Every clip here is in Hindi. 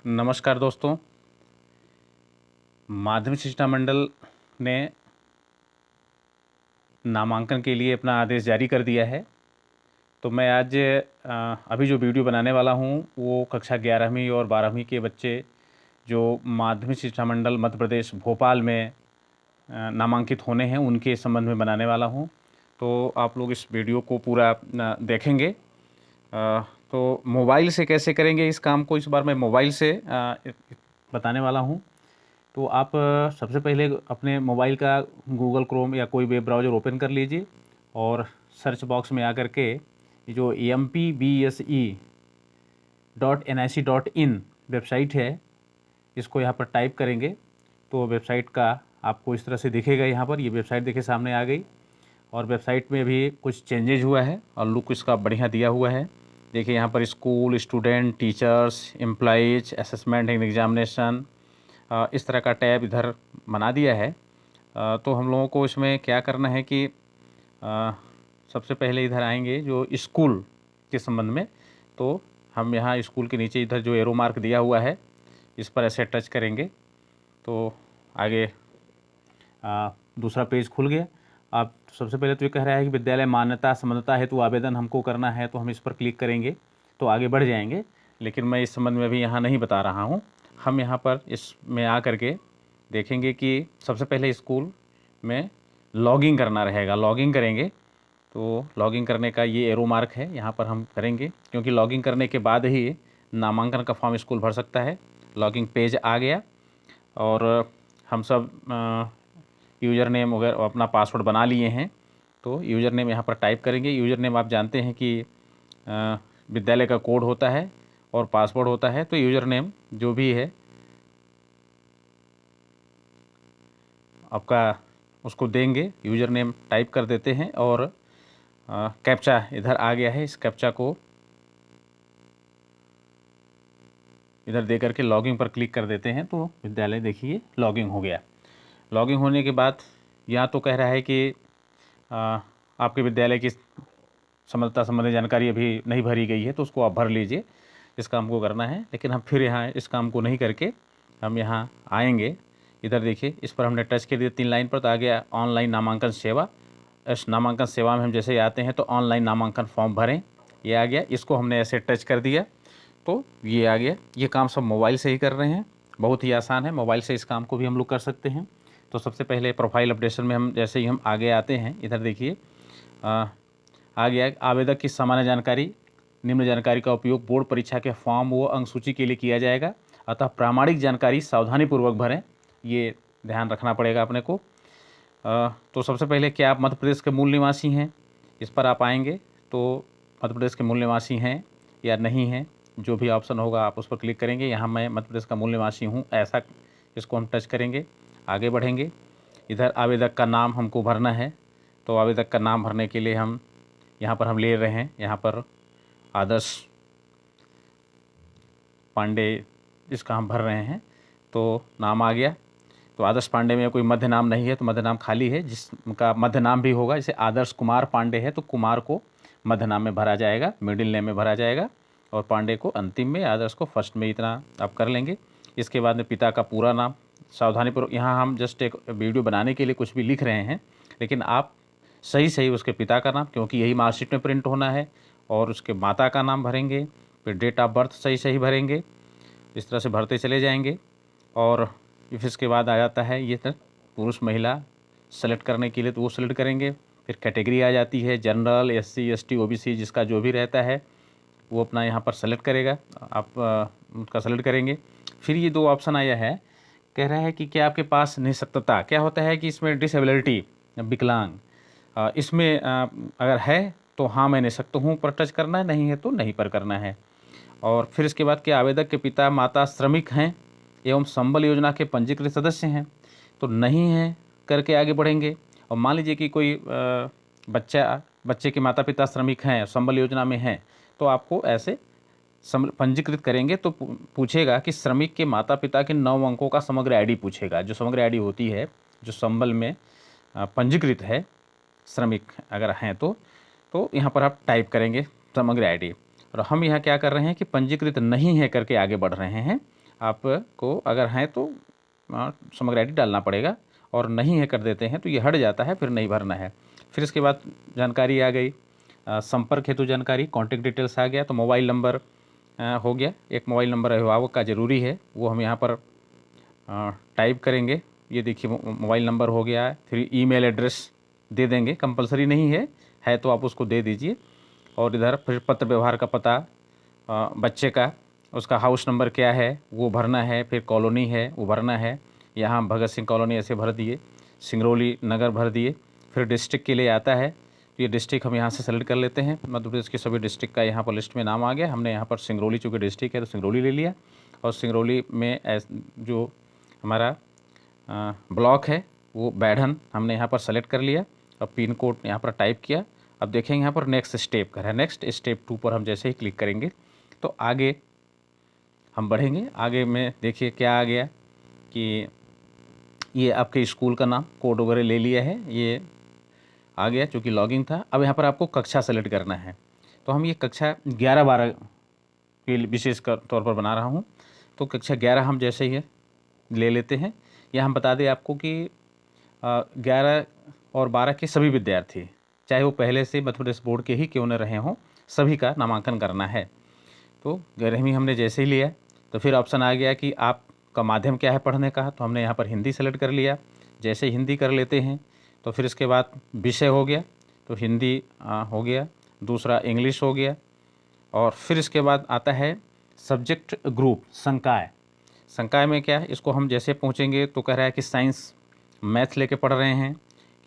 नमस्कार दोस्तों। माध्यमिक शिक्षा मंडल ने नामांकन के लिए अपना आदेश जारी कर दिया है। तो मैं आज अभी जो वीडियो बनाने वाला हूं वो कक्षा 11वीं और 12वीं के बच्चे जो माध्यमिक शिक्षा मंडल मध्य प्रदेश भोपाल में नामांकित होने हैं उनके संबंध में बनाने वाला हूं। तो आप लोग इस वीडियो को पूरा देखेंगे। तो मोबाइल से कैसे करेंगे इस काम को, इस बार मैं मोबाइल से बताने वाला हूं। तो आप सबसे पहले अपने मोबाइल का गूगल क्रोम या कोई वेब ब्राउज़र ओपन कर लीजिए और सर्च बॉक्स में आकर के जो mpbse.nic.in वेबसाइट है इसको यहाँ पर टाइप करेंगे तो वेबसाइट का आपको इस तरह से दिखेगा। यहाँ पर ये वेबसाइट देखिए सामने आ गई और वेबसाइट में भी कुछ चेंजेज हुआ है और लुक इसका बढ़िया दिया हुआ है। देखिए यहाँ पर school, student, teachers, employees, assessment and examination, इस तरह का टैब इधर बना दिया है। तो हम लोगों को इसमें क्या करना है कि सबसे पहले इधर आएंगे जो स्कूल के संबंध में। तो हम यहाँ स्कूल के नीचे इधर जो एरो मार्क दिया हुआ है इस पर ऐसे टच करेंगे तो आगे दूसरा पेज खुल गया। अब सबसे पहले तो ये कह रहा है कि विद्यालय मान्यता संबद्धता हेतु आवेदन हमको करना है, तो हम इस पर क्लिक करेंगे तो आगे बढ़ जाएंगे। लेकिन मैं इस संबंध में अभी यहाँ नहीं बता रहा हूँ। हम यहाँ पर इसमें आ करके देखेंगे कि सबसे पहले स्कूल में लॉगिंग करना रहेगा। लॉगिंग करेंगे तो लॉगिंग करने का ये एरो मार्क है, यहाँ पर हम करेंगे क्योंकि लॉगिंग करने के बाद ही नामांकन का फॉर्म स्कूल भर सकता है। लॉगिंग पेज आ गया और हम सब यूज़र नेम वगैरह अपना पासवर्ड बना लिए हैं। तो यूज़र नेम यहाँ पर टाइप करेंगे। यूज़र नेम आप जानते हैं कि विद्यालय का कोड होता है और पासवर्ड होता है। तो यूज़र नेम जो भी है आपका उसको देंगे, यूज़र नेम टाइप कर देते हैं और कैप्चा इधर आ गया है। इस कैप्चा को इधर दे करके लॉगिंग पर क्लिक कर देते हैं तो विद्यालय देखिए लॉगिंग हो गया। लॉगिंग होने के बाद या तो कह रहा है कि आपके विद्यालय की समर्थता संबंधी जानकारी अभी नहीं भरी गई है तो उसको आप भर लीजिए। इस काम को करना है, लेकिन हम फिर यहाँ इस काम को नहीं करके हम यहाँ आएंगे। इधर देखिए इस पर हमने टच कर दिया 3 लाइन पर तो आ गया ऑनलाइन नामांकन सेवा। इस नामांकन सेवा में हम जैसे आते हैं तो ऑनलाइन नामांकन फॉर्म भरें, ये आ गया। इसको हमने ऐसे टच कर दिया तो ये आ गया। ये काम सब मोबाइल से ही कर रहे हैं, बहुत ही आसान है। मोबाइल से इस काम को भी हम लोग कर सकते हैं। तो सबसे पहले प्रोफाइल अपडेशन में हम जैसे ही हम आगे आते हैं इधर देखिए आ गया आवेदक की सामान्य जानकारी। निम्न जानकारी का उपयोग बोर्ड परीक्षा के फॉर्म व अंक सूची के लिए किया जाएगा, अतः प्रामाणिक जानकारी सावधानीपूर्वक भरें, ये ध्यान रखना पड़ेगा अपने को। तो सबसे पहले क्या आप मध्य प्रदेश के मूल निवासी हैं, इस पर आप आएंगे तो मध्य प्रदेश के मूल निवासी हैं या नहीं हैं, जो भी ऑप्शन होगा आप उस पर क्लिक करेंगे। यहाँ मैं मध्य प्रदेश का मूल निवासी हूँ, ऐसा इसको हम टच करेंगे, आगे बढ़ेंगे। इधर आवेदक का नाम हमको भरना है तो आवेदक का नाम भरने के लिए हम यहाँ पर हम ले रहे हैं, यहाँ पर आदर्श पांडे इसका हम भर रहे हैं तो नाम आ गया। तो आदर्श पांडे में कोई मध्य नाम नहीं है तो मध्य नाम खाली है। जिसका मध्य नाम भी होगा, जैसे आदर्श कुमार पांडे है तो कुमार को मध्य नाम में भरा जाएगा, मिडिल नेम में भरा जाएगा और पांडे को अंतिम में, आदर्श को फर्स्ट में। इतना आप कर लेंगे। इसके बाद में पिता का पूरा नाम सावधानीपूर्वक, यहाँ हम जस्ट एक वीडियो बनाने के लिए कुछ भी लिख रहे हैं, लेकिन आप सही सही उसके पिता का नाम, क्योंकि यही मार्कशीट में प्रिंट होना है, और उसके माता का नाम भरेंगे। फिर डेट ऑफ बर्थ सही सही भरेंगे। इस तरह से भरते चले जाएंगे और फिर इसके बाद आ जाता है ये तक पुरुष महिला सेलेक्ट करने के लिए, तो वो सेलेक्ट करेंगे। फिर कैटेगरी आ जाती है जनरल, SC ST OBC, जिसका जो भी रहता है वो अपना यहाँ पर सेलेक्ट करेगा, आप उसका सेलेक्ट करेंगे। फिर ये 2 ऑप्शन आया है, कह रहा है कि क्या आपके पास निःशक्तता, क्या होता है कि इसमें डिसेबिलिटी, विकलांग, इसमें अगर है तो हाँ मैं निःशक्त हूँ पर टच करना है, नहीं है तो नहीं पर करना है। और फिर इसके बाद क्या आवेदक के पिता माता श्रमिक हैं एवं संबल योजना के पंजीकृत सदस्य हैं, तो नहीं है करके आगे बढ़ेंगे। और मान लीजिए कि कोई बच्चे के माता पिता श्रमिक हैं, संबल योजना में हैं, तो आपको ऐसे पंजीकृत करेंगे तो पूछेगा कि श्रमिक के माता पिता के 9 अंकों का समग्र आईडी पूछेगा। जो समग्र आईडी होती है, जो संबल में पंजीकृत है श्रमिक अगर हैं तो यहाँ पर आप टाइप करेंगे समग्र आईडी। और हम यहाँ क्या कर रहे हैं कि पंजीकृत नहीं है करके आगे बढ़ रहे हैं। आपको अगर हैं तो समग्र आईडी डालना पड़ेगा, और नहीं है कर देते हैं तो ये हट जाता है, फिर नहीं भरना है। फिर इसके बाद जानकारी आ गई, संपर्क हेतु जानकारी, कॉन्टैक्ट डिटेल्स आ गया। तो मोबाइल नंबर हो गया, एक मोबाइल नंबर अभिभावक का ज़रूरी है, वो हम यहाँ पर टाइप करेंगे। ये देखिए मोबाइल नंबर हो गया है। फिर ईमेल एड्रेस दे देंगे, कंपलसरी नहीं है तो आप उसको दे दीजिए। और इधर फिर पत्र व्यवहार का पता, बच्चे का, उसका हाउस नंबर क्या है वो भरना है, फिर कॉलोनी है वो भरना है। यहाँ भगत सिंह कॉलोनी ऐसे भर दिए, सिंगरौली नगर भर दिए। फिर डिस्ट्रिक्ट के लिए आता है, तो ये डिस्ट्रिक्ट हम यहाँ से सेलेक्ट कर लेते हैं। मध्य प्रदेश के सभी डिस्ट्रिक्ट का यहाँ पर लिस्ट में नाम आ गया। हमने यहाँ पर सिंगरौली चूँकि डिस्ट्रिक्ट है तो सिंगरौली ले लिया, और सिंगरौली में जो हमारा ब्लॉक है वो बैढ़न हमने यहाँ पर सेलेक्ट कर लिया, और पिन कोड यहाँ पर टाइप किया। अब देखेंगे यहाँ पर नेक्स्ट स्टेप कर है, नेक्स्ट स्टेप 2 पर हम जैसे ही क्लिक करेंगे तो आगे हम बढ़ेंगे। आगे में देखिए क्या आ गया कि ये आपके स्कूल का नाम, कोड वगैरह ले लिया है, ये आ गया चूँकि लॉगिंग था। अब यहाँ पर आपको कक्षा सेलेक्ट करना है, तो हम ये कक्षा 11-12 के विशेष तौर पर बना रहा हूँ। तो कक्षा 11 हम जैसे ही ले लेते हैं। यह हम बता दें आपको कि 11 और 12 के सभी विद्यार्थी, चाहे वो पहले से मध्य प्रदेश बोर्ड के ही क्यों न रहे हों, सभी का नामांकन करना है। तो 11वीं हमने जैसे ही लिया तो फिर ऑप्शन आ गया कि आपका माध्यम क्या है पढ़ने का, तो हमने यहाँ पर हिंदी सेलेक्ट कर लिया। जैसे हिंदी कर लेते हैं तो फिर इसके बाद विषय हो गया, तो हिंदी हो गया, दूसरा इंग्लिश हो गया, और फिर इसके बाद आता है सब्जेक्ट ग्रुप, संकाय। संकाय में क्या है, इसको हम जैसे पहुँचेंगे तो कह रहा है कि साइंस मैथ लेके पढ़ रहे हैं,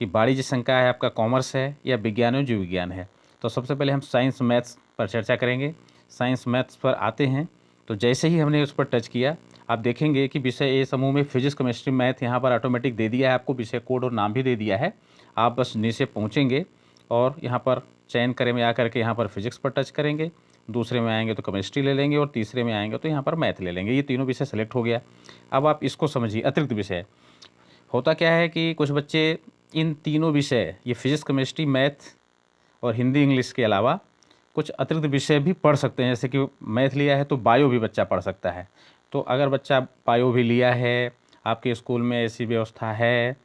कि वाणिज्य संकाय है आपका कॉमर्स है या विज्ञान है जीव विज्ञान है। तो सबसे पहले हम साइंस मैथ्स पर चर्चा करेंगे। साइंस मैथ्स पर आते हैं तो जैसे ही हमने उस पर टच किया, आप देखेंगे कि विषय ए समूह में फिजिक्स केमिस्ट्री मैथ यहाँ पर ऑटोमेटिक दे दिया है, आपको विषय कोड और नाम भी दे दिया है। आप बस नीचे पहुँचेंगे और यहाँ पर चयन करें में आकर के यहाँ पर फिजिक्स पर टच करेंगे, दूसरे में आएंगे तो केमिस्ट्री ले लेंगे, और तीसरे में आएंगे तो यहाँ पर मैथ ले लेंगे। ये तीनों विषय सेलेक्ट हो गया। अब आप इसको समझिए, अतिरिक्त विषय होता क्या है कि कुछ बच्चे इन तीनों विषय, ये फिजिक्स केमिस्ट्री मैथ और हिंदी इंग्लिश के अलावा कुछ अतिरिक्त विषय भी पढ़ सकते हैं। जैसे कि मैथ लिया है तो बायो भी बच्चा पढ़ सकता है। तो अगर बच्चा बायो भी लिया है, आपके स्कूल में ऐसी व्यवस्था है,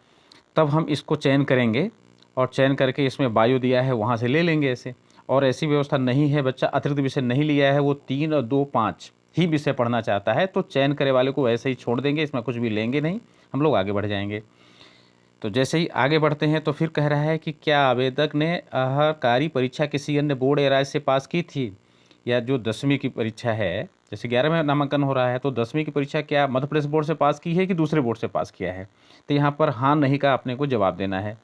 तब हम इसको चयन करेंगे और चयन करके इसमें बायो दिया है वहाँ से ले लेंगे ऐसे। और ऐसी व्यवस्था नहीं है, बच्चा अतिरिक्त विषय नहीं लिया है, वो 3 और 2 5 ही विषय पढ़ना चाहता है, तो चयन करे वाले को ऐसे ही छोड़ देंगे, इसमें कुछ भी लेंगे नहीं, हम लोग आगे बढ़ जाएंगे। तो जैसे ही आगे बढ़ते हैं तो फिर कह रहा है कि क्या आवेदक ने आहाकारी परीक्षा किसी अन्य बोर्ड या राज्य से पास की थी, या जो 10वीं की परीक्षा है, जैसे 11 में नामांकन हो रहा है तो 10वीं की परीक्षा क्या मध्य प्रदेश बोर्ड से पास की है कि दूसरे बोर्ड से पास किया है। तो यहाँ पर हाँ नहीं का अपने को जवाब देना है।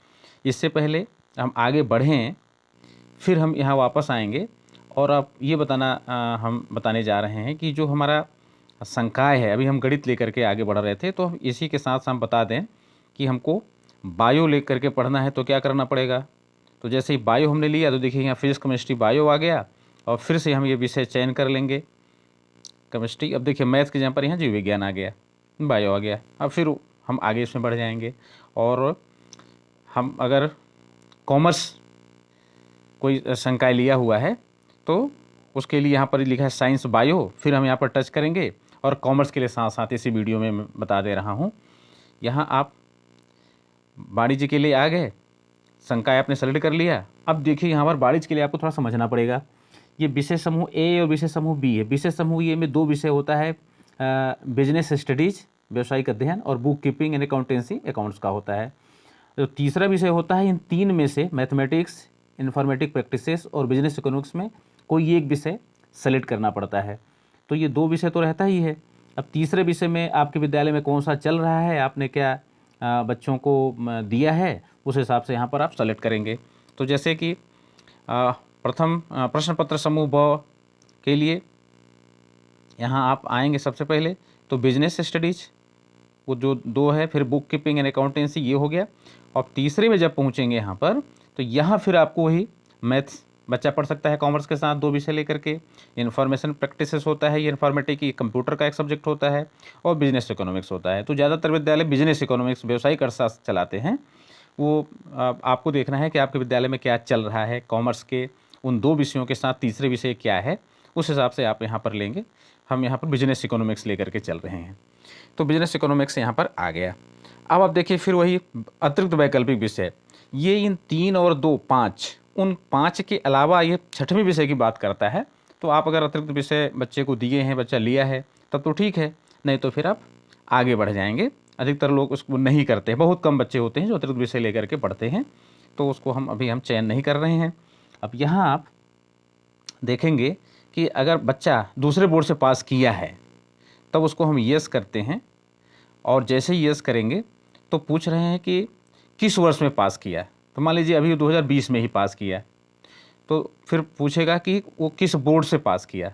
इससे पहले हम आगे बढ़ें, फिर हम यहाँ वापस आएंगे और अब ये हम बताने जा रहे हैं कि जो हमारा संकाय है, अभी हम गणित लेकर के आगे बढ़ रहे थे, तो हम इसी के साथ हम बता दें कि हमको बायो ले करके पढ़ना है तो क्या करना पड़ेगा। तो जैसे ही बायो हमने लिया तो देखिए यहाँ फिजिक्स केमिस्ट्री बायो आ गया, और फिर से हम ये विषय चयन कर लेंगे केमिस्ट्री। अब देखिए मैथ के जहाँ पर यहाँ जीव विज्ञान आ गया, बायो आ गया। अब फिर हम आगे इसमें बढ़ जाएंगे, और हम अगर कॉमर्स कोई संकाय लिया हुआ है तो उसके लिए यहाँ पर लिखा है साइंस बायो, फिर हम यहाँ पर टच करेंगे। और कॉमर्स के लिए साथ साथ इसी वीडियो में मैं बता दे रहा हूँ, यहाँ आप वाणिज्य के लिए आ गए, संकाय आपने सेलेक्ट कर लिया। अब देखिए यहाँ पर वाणिज्य के लिए आपको थोड़ा समझना पड़ेगा। ये विषय समूह ए और विषय समूह बी है। विषय समूह ए में 2 विषय होता है, बिजनेस स्टडीज व्यवसायिक अध्ययन, और book keeping and accountancy accounts का होता है। जो तीसरा विषय होता है इन 3 में से मैथमेटिक्स, इन्फॉर्मेटिक प्रैक्टिसेस और बिजनेस इकोनॉमिक्स में कोई एक विषय सेलेक्ट करना पड़ता है। तो ये 2 विषय तो रहता ही है। अब तीसरे विषय में आपके विद्यालय में कौन सा चल रहा है, आपने क्या बच्चों को दिया है, उस हिसाब से यहाँ पर आप सेलेक्ट करेंगे। तो जैसे कि प्रथम प्रश्न पत्र समूह ब के लिए यहाँ आप आएंगे सबसे पहले तो बिजनेस स्टडीज वो जो 2 है, फिर बुक कीपिंग एंड अकाउंटेंसी ये हो गया। और तीसरे में जब पहुँचेंगे यहाँ पर तो यहाँ फिर आपको वही मैथ्स बच्चा पढ़ सकता है कॉमर्स के साथ 2 विषय लेकर के। इन्फॉर्मेशन प्रैक्टिसेस होता है, ये इन्फॉर्मेटिक की कंप्यूटर का एक सब्जेक्ट होता है, और बिजनेस इकोनॉमिक्स होता है। तो ज़्यादातर विद्यालय बिजनेस इकोनॉमिक्स व्यवसायिक अर्थशास्त्र चलाते हैं। वो आपको देखना है कि आपके विद्यालय में क्या चल रहा है, कॉमर्स के उन 2 विषयों के साथ तीसरे विषय क्या है, उस हिसाब से आप यहाँ पर लेंगे। हम यहाँ पर बिजनेस इकोनॉमिक्स लेकर के चल रहे हैं। तो बिजनेस इकोनॉमिक्स यहाँ पर आ गया। अब आप देखिए फिर वही अतिरिक्त वैकल्पिक विषय, ये इन 3 और 2 5, उन 5 के अलावा ये 6वें विषय की बात करता है। तो आप अगर अतिरिक्त विषय बच्चे को दिए हैं, बच्चा लिया है, तब तो ठीक है, नहीं तो फिर आप आगे बढ़ जाएंगे। अधिकतर लोग उसको नहीं करते हैं, बहुत कम बच्चे होते हैं जो अतिरिक्त विषय लेकर के पढ़ते हैं, तो उसको हम चयन नहीं कर रहे हैं। अब यहाँ आप देखेंगे कि अगर बच्चा दूसरे बोर्ड से पास किया है तब उसको हम यस करते हैं, और जैसे ही यस करेंगे तो पूछ रहे हैं कि किस वर्ष में पास किया। तो मान लीजिए अभी 2020 में ही पास किया, तो फिर पूछेगा कि वो किस बोर्ड से पास किया।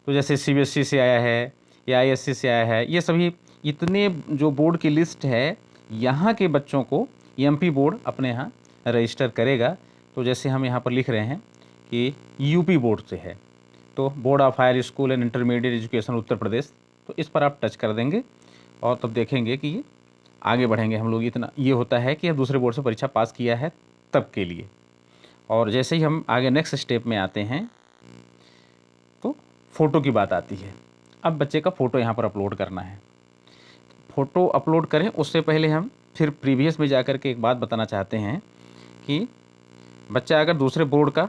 तो जैसे सीबीएसई से आया है या आईएससी से आया है, ये सभी इतने जो बोर्ड की लिस्ट है, यहाँ के बच्चों को एमपी बोर्ड अपने यहाँ रजिस्टर करेगा। तो जैसे हम यहाँ पर लिख रहे हैं कि यूपी बोर्ड से है, तो board of higher school and intermediate education Uttar Pradesh, तो इस पर आप टच कर देंगे और तब देखेंगे कि ये आगे बढ़ेंगे हम लोग। इतना ये होता है कि अब दूसरे बोर्ड से परीक्षा पास किया है तब के लिए। और जैसे ही हम आगे नेक्स्ट स्टेप में आते हैं तो फ़ोटो की बात आती है। अब बच्चे का फ़ोटो यहाँ पर अपलोड करना है। फ़ोटो अपलोड करें उससे पहले हम फिर प्रीवियस में जाकर के एक बात बताना चाहते हैं कि बच्चा अगर दूसरे बोर्ड का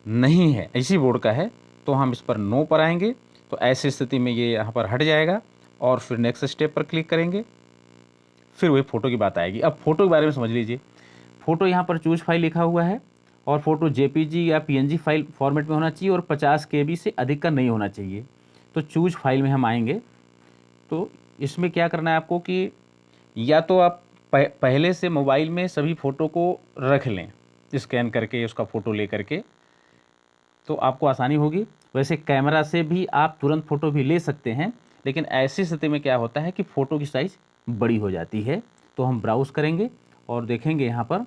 नहीं है, इसी बोर्ड का है, तो हम इस पर नो पर आएंगे। तो ऐसी स्थिति में ये यहाँ पर हट जाएगा और फिर नेक्स्ट स्टेप पर क्लिक करेंगे, फिर वही फ़ोटो की बात आएगी। अब फ़ोटो के बारे में समझ लीजिए। फ़ोटो यहाँ पर चूज फाइल लिखा हुआ है और फ़ोटो जेपीजी या पीएनजी फाइल फॉर्मेट में होना चाहिए और 50 KB से अधिक का नहीं होना चाहिए। तो चूज फाइल में हम आएंगे, तो इसमें क्या करना है आपको कि या तो आप पहले से मोबाइल में सभी फ़ोटो को रख लें, स्कैन करके उसका फ़ोटो ले करके, तो आपको आसानी होगी। वैसे कैमरा से भी आप तुरंत फ़ोटो भी ले सकते हैं, लेकिन ऐसी स्थिति में क्या होता है कि फ़ोटो की साइज़ बड़ी हो जाती है। तो हम ब्राउज़ करेंगे और देखेंगे यहाँ पर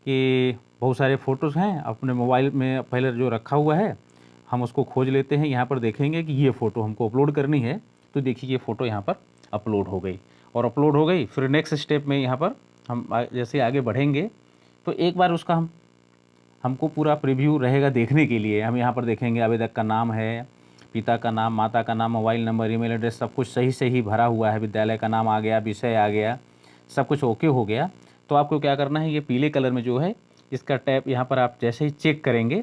कि बहुत सारे फ़ोटोज़ हैं अपने मोबाइल में पहले जो रखा हुआ है, हम उसको खोज लेते हैं। यहाँ पर देखेंगे कि ये फ़ोटो हमको अपलोड करनी है, तो देखिए ये फ़ोटो यहाँ पर अपलोड हो गई और अपलोड हो गई। फिर नेक्स्ट स्टेप में यहाँ पर हम जैसे आगे बढ़ेंगे तो एक बार उसका हमको पूरा प्रीव्यू रहेगा देखने के लिए। हम यहाँ पर देखेंगे आवेदक का नाम है, पिता का नाम, माता का नाम, मोबाइल नंबर, ईमेल एड्रेस, सब कुछ सही से ही भरा हुआ है। विद्यालय का नाम आ गया, विषय आ गया, सब कुछ ओके हो गया। तो आपको क्या करना है, ये पीले कलर में जो है इसका टैप यहाँ पर आप जैसे ही चेक करेंगे,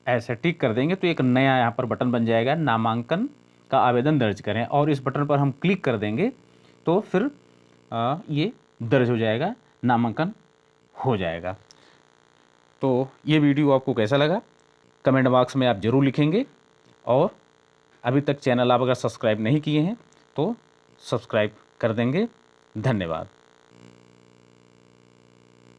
ऐसे टिक कर देंगे तो एक नया यहाँ पर बटन बन जाएगा, नामांकन का आवेदन दर्ज करें, और इस बटन पर हम क्लिक कर देंगे तो फिर ये दर्ज हो जाएगा, नामांकन हो जाएगा। तो ये वीडियो आपको कैसा लगा कमेंट बॉक्स में आप ज़रूर लिखेंगे, और अभी तक चैनल आप अगर सब्सक्राइब नहीं किए हैं तो सब्सक्राइब कर देंगे। धन्यवाद।